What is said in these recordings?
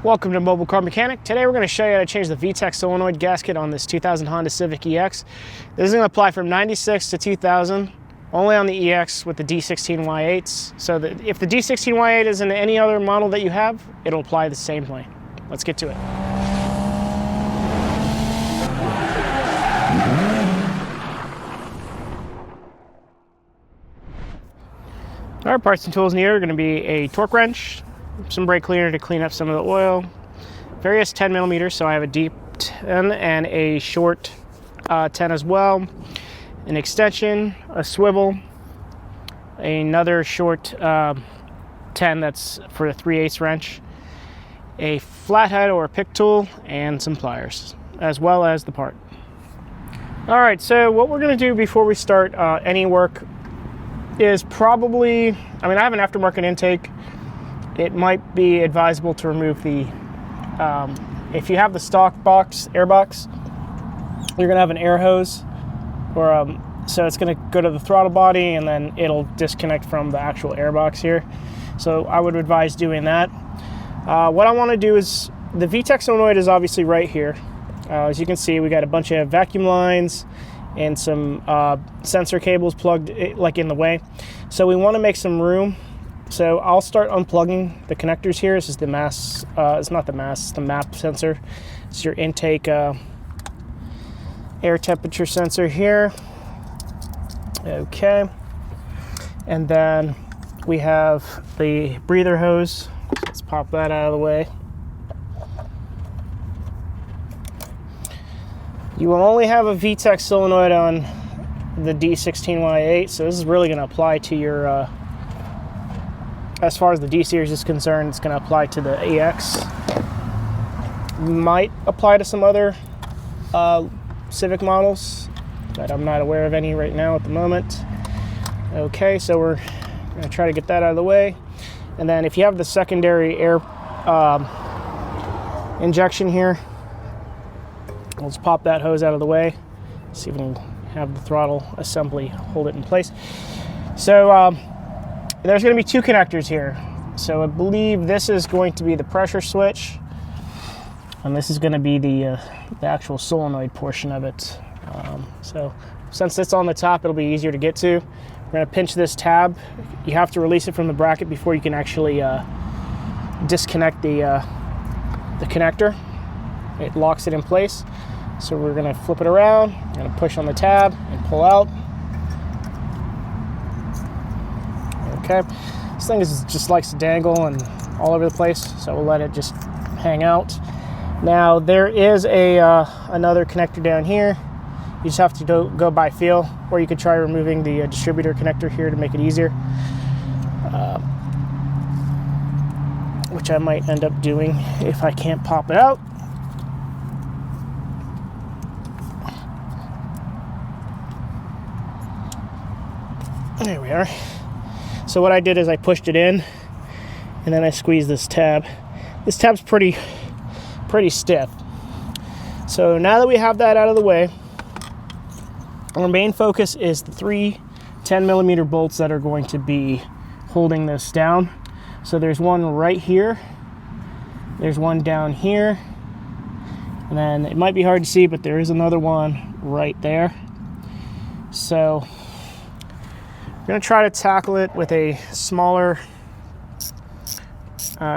Welcome to Mobile Car Mechanic. Today we're going to show you how to change the VTEC Solenoid gasket on this 2000 Honda Civic EX. This is going to apply from 96 to 2000, only on the EX with the D16Y8s. So that if the D16Y8 is in any other model that you have, it'll apply the same way. Let's get to it. Our parts and tools in here are going to be a torque wrench, some brake cleaner to clean up some of the oil, various 10 millimeters, so I have a deep 10 and a short 10 as well, an extension, a swivel, another short 10 that's for a 3/8 wrench, a flathead or a pick tool, and some pliers, as well as the part. All right, so what we're going to do before we start any work is probably, I have an aftermarket intake. It might be advisable to remove the, if you have the stock box, air box, you're gonna have an air hose, or so it's gonna go to the throttle body and then it'll disconnect from the actual air box here. So I would advise doing that. What I wanna do is, the VTEC Solenoid is obviously right here. As you can see, we got a bunch of vacuum lines and some sensor cables plugged like in the way. So we wanna make some room. So I'll start unplugging the connectors here. This is the mass, it's not the mass, it's the MAP sensor. It's your intake air temperature sensor here. Okay. And then we have the breather hose. Let's pop that out of the way. You will only have a VTEC solenoid on the D16Y8, so this is really going to apply to your as far as the D series is concerned, it's going to apply to the EX. Might apply to some other Civic models, but I'm not aware of any right now at the moment. Okay, so we're going to try to get that out of the way. And then if you have the secondary air injection here, let's pop that hose out of the way. See if we can have the throttle assembly hold it in place. So there's going to be two connectors here. So I believe this is going to be the pressure switch, and this is going to be the actual solenoid portion of it. So since it's on the top, it'll be easier to get to. We're going to pinch this tab. You have to release it from the bracket before you can actually disconnect the connector. It locks it in place. So we're going to flip it around, we're going to push on the tab and pull out. Okay, this thing just likes to dangle and all over the place, so we'll let it just hang out. Now there is another connector down here. You just have to go by feel, or you could try removing the distributor connector here to make it easier, which I might end up doing if I can't pop it out. There we are. So what I did is I pushed it in, and then I squeezed this tab. This tab's pretty stiff. So now that we have that out of the way, our main focus is the three 10 millimeter bolts that are going to be holding this down. So there's one right here, there's one down here, and then it might be hard to see, but there is another one right there. So I'm going to try to tackle it with a smaller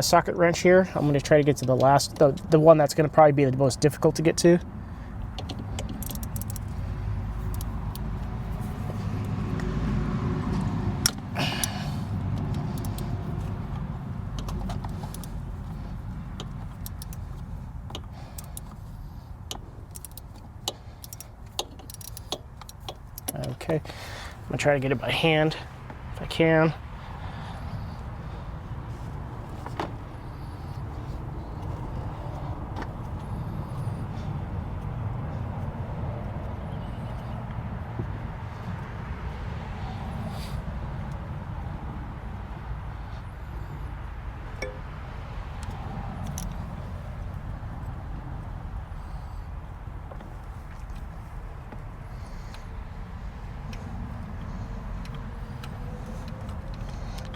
socket wrench here. I'm going to try to get to the last, the one that's going to probably be the most difficult to get to. Okay. I'm going to try to get it by hand if I can.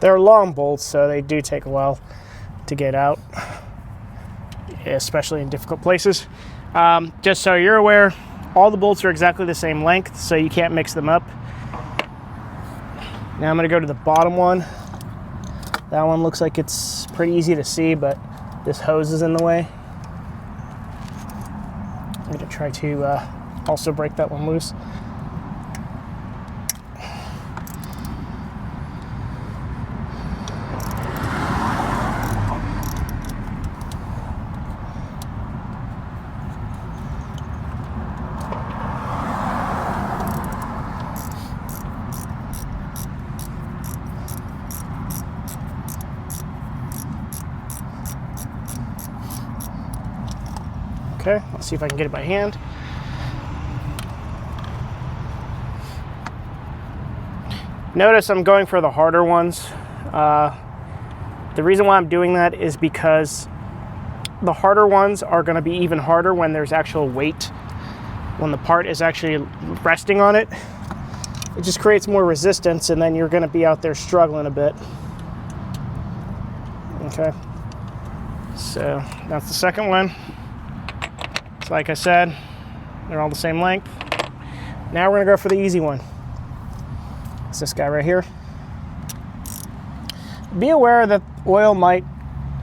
They're long bolts, so they do take a while to get out. especially in difficult places. Just so you're aware, all the bolts are exactly the same length, so you can't mix them up. Now I'm going to go to the bottom one. That one looks like it's pretty easy to see, but this hose is in the way. I'm going to try to also break that one loose. Okay, let's see if I can get it by hand. Notice I'm going for the harder ones. The reason why I'm doing that is because the harder ones are going to be even harder when there's actual weight, when the part is actually resting on it. It just creates more resistance, and then you're going to be out there struggling a bit. Okay, so that's the second one. So like I said, they're all the same length. Now we're gonna go for the easy one. It's this guy right here. Be aware that oil might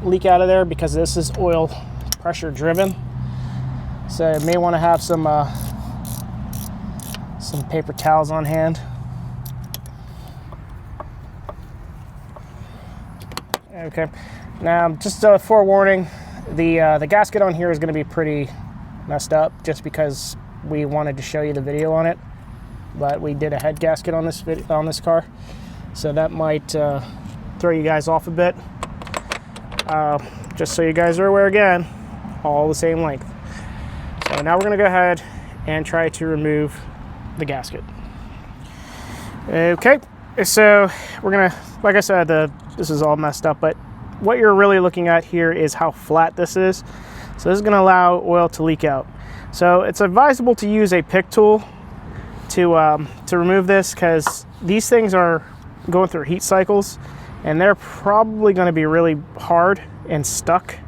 leak out of there because this is oil pressure driven. So you may want to have some paper towels on hand. Okay. Now, just a forewarning, the gasket on here is going to be pretty messed up just because we wanted to show you the video on it, but we did a head gasket on this car, so that might throw you guys off a bit. Just so you guys are aware, again, all the same length. So now we're going to go ahead and try to remove the gasket. Okay, so we're going to, like I said, this is all messed up, but what you're really looking at here is how flat this is. So this is going to allow oil to leak out. So it's advisable to use a pick tool to remove this, because these things are going through heat cycles and they're probably going to be really hard and stuck.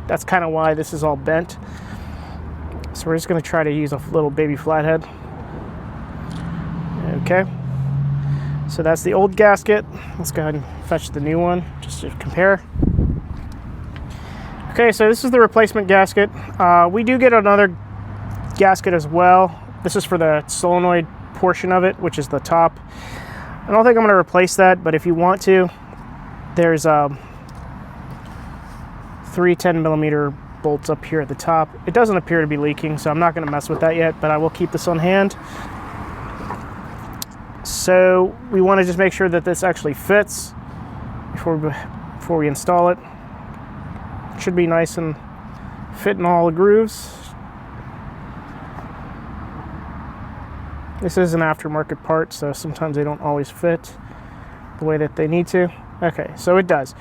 That's kind of why this is all bent. So we're just going to try to use a little baby flathead. Okay, so that's the old gasket. Let's go ahead and fetch the new one just to compare. Okay, so this is the replacement gasket. We do get another gasket as well. This is for the solenoid portion of it, which is the top. I don't think I'm going to replace that, but if you want to, there's 3 10mm bolts up here at the top. It doesn't appear to be leaking, so I'm not going to mess with that yet, but I will keep this on hand. So we want to just make sure that this actually fits before we install it. Should be nice and fit in all the grooves. This is an aftermarket part, so sometimes they don't always fit the way that they need to. Okay, so it does.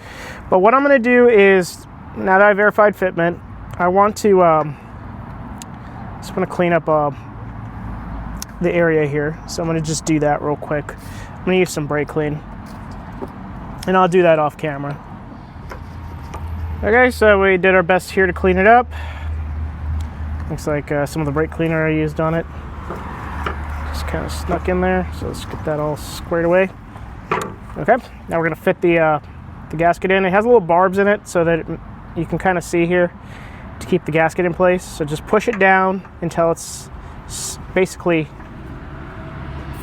But what I'm going to do is, now that I verified fitment, I want to just want to clean up the area here. So I'm going to just do that real quick. I'm going to use some brake clean, and I'll do that off camera. Okay, so we did our best here to clean it up. Looks like some of the brake cleaner I used on it just kind of snuck in there. So let's get that all squared away. Okay, now we're going to fit the gasket in. It has little barbs in it so that you can kind of see here to keep the gasket in place. So just push it down until it's basically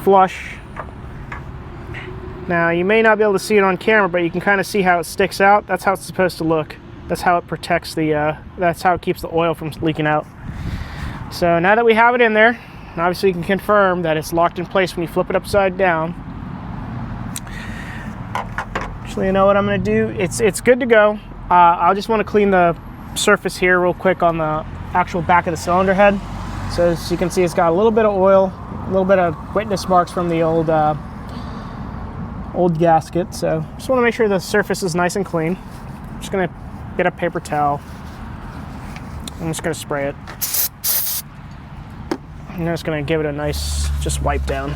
flush. Now you may not be able to see it on camera, but you can kind of see how it sticks out. That's how it's supposed to look. That's how it protects that's how it keeps the oil from leaking out. So now that we have it in there, obviously you can confirm that it's locked in place when you flip it upside down. Actually, you know what I'm going to do? It's good to go. I just want to clean the surface here real quick on the actual back of the cylinder head. So as you can see, it's got a little bit of oil, a little bit of witness marks from the old gasket. So just want to make sure the surface is nice and clean. I'm just going to get a paper towel. I'm just going to spray it. I'm just going to give it a nice just wipe down.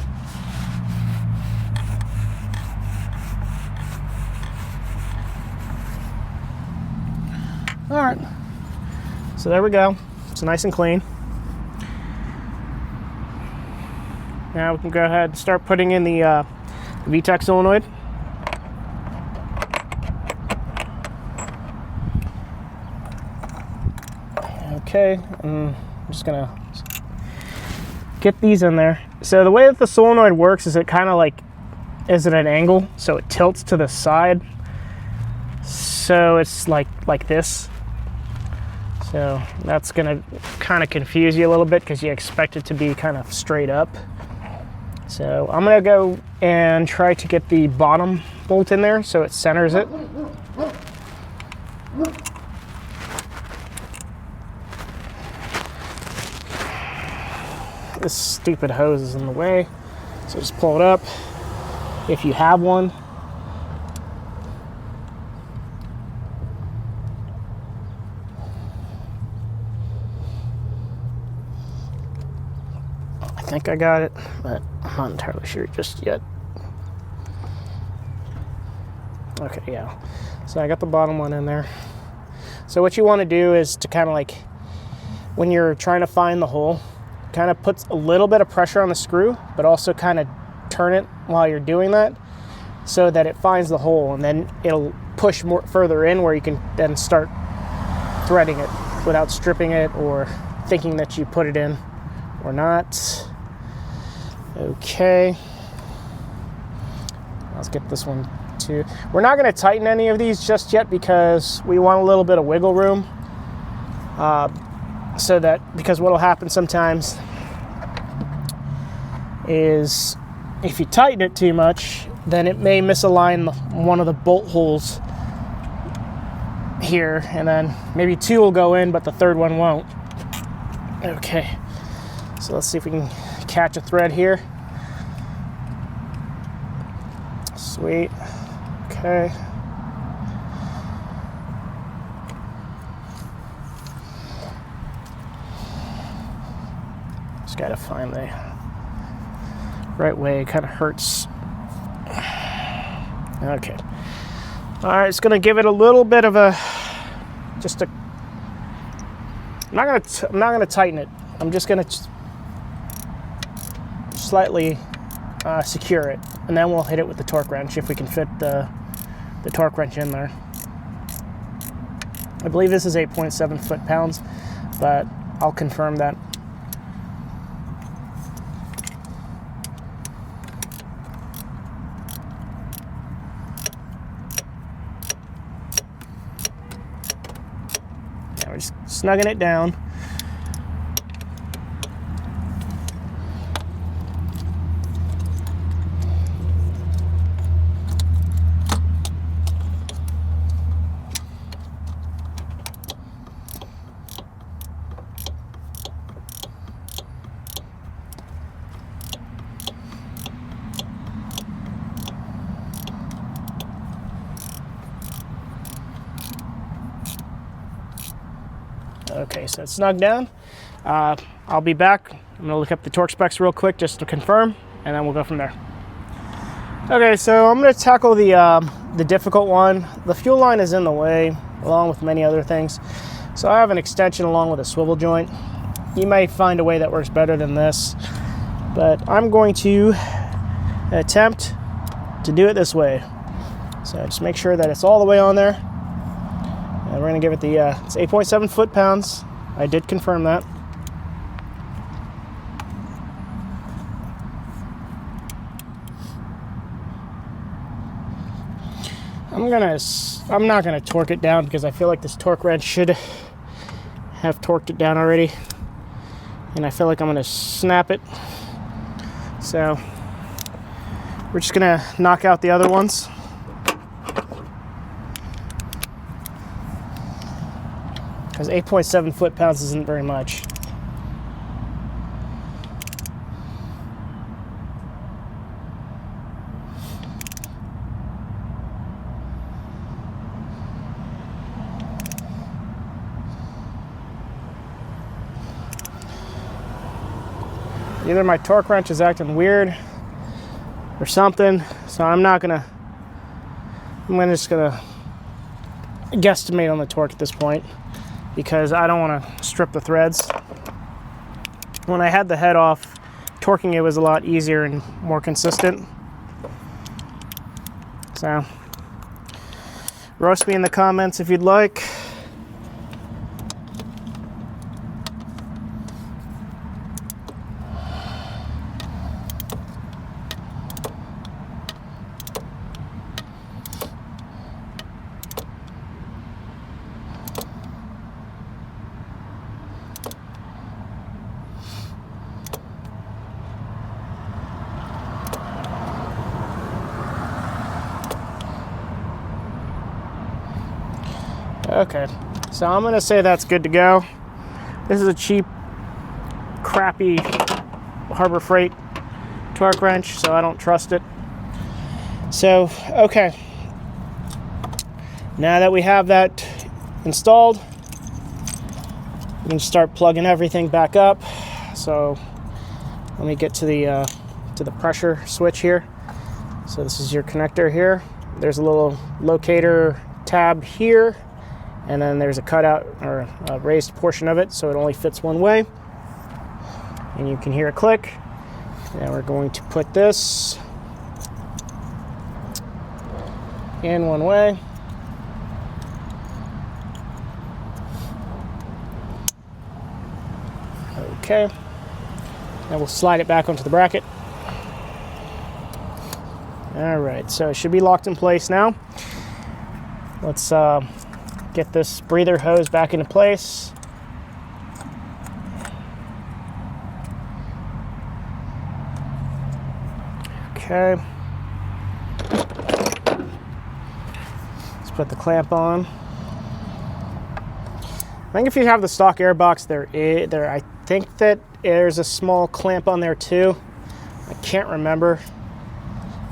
All right. So there we go. It's nice and clean. Now we can go ahead and start putting in the VTEC solenoid. Okay, I'm just gonna get these in there. So the way that the solenoid works is it kind of like is at an angle, so it tilts to the side. So it's like this. So that's gonna kind of confuse you a little bit because you expect it to be kind of straight up. So I'm gonna go and try to get the bottom bolt in there so it centers it. This stupid hose is in the way, so just pull it up if you have one. I think I got it, but I'm not entirely sure just yet. Okay, yeah. So I got the bottom one in there. So what you want to do is to kind of like, when you're trying to find the hole, kind of puts a little bit of pressure on the screw, but also kind of turn it while you're doing that so that it finds the hole, and then it'll push more further in where you can then start threading it without stripping it or thinking that you put it in or not. Okay, let's get this one too. We're not going to tighten any of these just yet because we want a little bit of wiggle room. So that, because what will happen sometimes is if you tighten it too much, then it may misalign one of the bolt holes here, and then maybe two will go in, but the third one won't. Okay, so let's see if we can catch a thread here. Sweet. Okay. Just gotta find the right way. It kind of hurts. Okay. All right, it's gonna give it a little bit of a, just a. I'm not gonna tighten it. I'm just gonna slightly secure it, and then we'll hit it with the torque wrench if we can fit the torque wrench in there. I believe this is 8.7 foot-pounds, but I'll confirm that. We're just snugging it down. Okay, so it's snugged down. I'll be back. I'm gonna look up the torque specs real quick just to confirm, and then we'll go from there. Okay, so I'm gonna tackle the difficult one. The fuel line is in the way, along with many other things. So I have an extension along with a swivel joint. You may find a way that works better than this, but I'm going to attempt to do it this way. So just make sure that it's all the way on there. And we're going to give it the, it's 8.7 foot-pounds. I did confirm that. I'm not going to torque it down because I feel like this torque wrench should have torqued it down already. And I feel like I'm going to snap it. So we're just going to knock out the other ones. Because 8.7 foot-pounds isn't very much. Either my torque wrench is acting weird or something, so I'm just gonna guesstimate on the torque at this point. because I don't want to strip the threads. When I had the head off, torquing it was a lot easier and more consistent. So, roast me in the comments if you'd like. Okay, so I'm gonna say that's good to go. This is a cheap, crappy Harbor Freight torque wrench, so I don't trust it. So, okay. Now that we have that installed, we can start plugging everything back up. So, let me get to the pressure switch here. So this is your connector here. There's a little locator tab here, and then there's a cutout or a raised portion of it, so it only fits one way. And you can hear a click. Now we're going to put this in one way. Okay. Now we'll slide it back onto the bracket. All right, so it should be locked in place now. Let's get this breather hose back into place. Okay. Let's put the clamp on. I think if you have the stock air box, I think that there's a small clamp on there too. I can't remember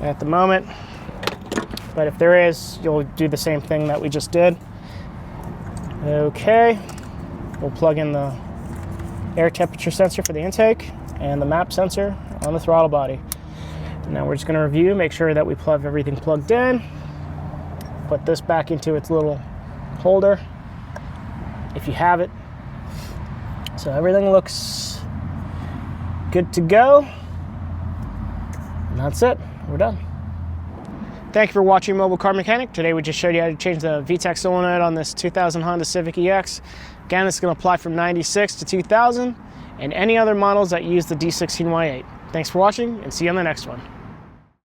at the moment, but if there is, you'll do the same thing that we just did. Okay, we'll plug in the air temperature sensor for the intake and the map sensor on the throttle body. Now we're just going to review, make sure that we have everything plugged in, put this back into its little holder if you have it. So everything looks good to go, and that's it. We're done. Thank you for watching Mobile Car Mechanic. Today we just showed you how to change the VTEC Solenoid on this 2000 Honda Civic EX. Again, this is going to apply from 96 to 2000 and any other models that use the D16Y8. Thanks for watching, and see you on the next one.